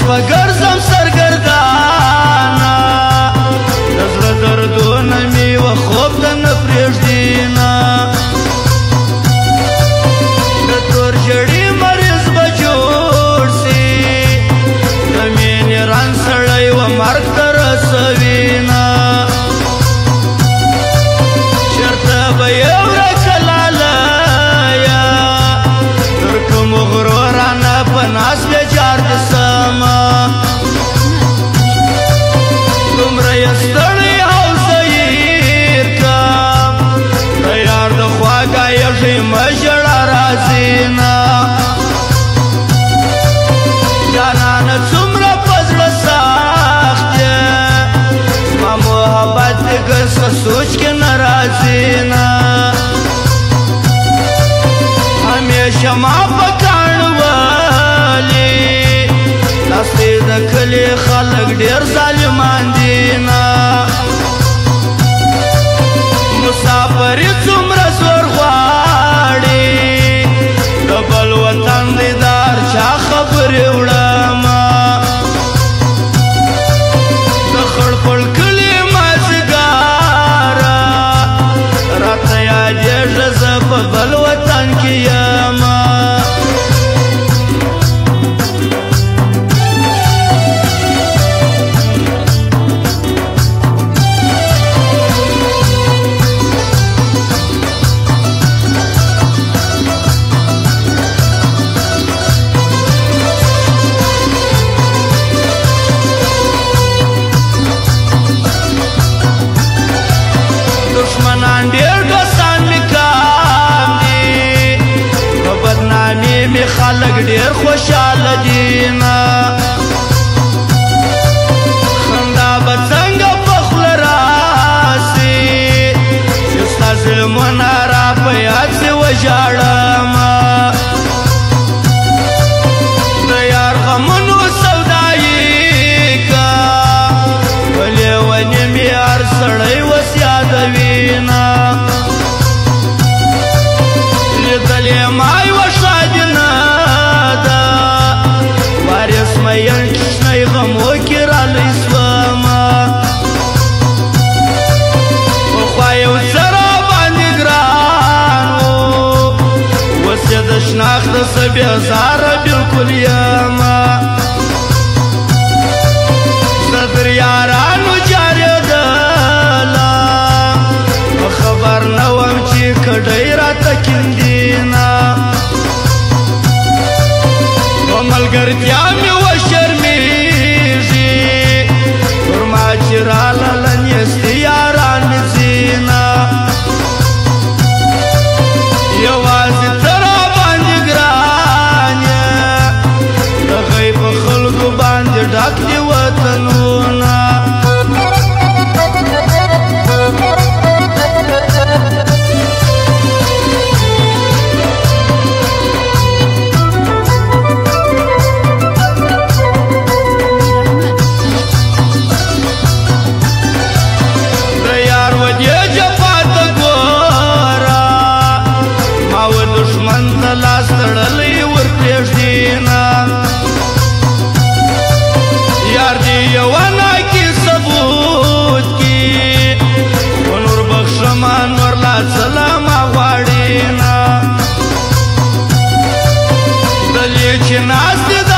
شپه ګرځم سرګردانه د زړه دردونه مې و خوب ته نه پرېږدينه د تور ژړې مریض به جوړ سي د مینې ران سړی و مرګ ته رسوینه چېرته به یې ورکه لالیه تر کومو غرو رانه په ناز بیا جار دې سمه دومره یې ستړی او زهیر کړم د یار د خواږه مه ژړه راځي نه جانانه څومره په زړه سخت یې زما محبت دې که څه سوچ کې نه راځي نه همیشه ما په کاڼ ولي داسې د کلي خلک ډېر ظالمان دي نه مسافري څومره زور غواړي د بل وطن دیدار چا خبرې وړمه د خړپړ کلي مازدیګاره راته یادېږي زه په بل وطن کې یمه دشمنان ډېر دوستان مې کام دي په بدنامي مې خلک ډېر خوشحاله دي نه خندا به څنګه په خوله راسي چې ستا ظلمونه را په یاد سي وژاړمه د یار غمونو سودایي که په لیوني مې هر سړی وس یادوینه لیدلې ما یوه شادي نه ده وارث میین کښنی غمو کې رالی سومه پخوا یو څه راباندې ګران و اوس یې د شناخته څه بېزاره بلکل یمه زه در یارانو جارېدلم خبر نه وم چې کډۍ راته کیندینه په ملګرتیا مې وشرمېږي پر ما چې رالاله نیستي یاران مې ځینه یوازې ته راباندې ګران یې د غیب خلکو باندې ډک دي وطنونه لاس تړلی ور پرېږدينه یار دې یوه ناکي ثبوت کي و نور بخښمه نور لا څه له ما غواړي نه دلې چې ناست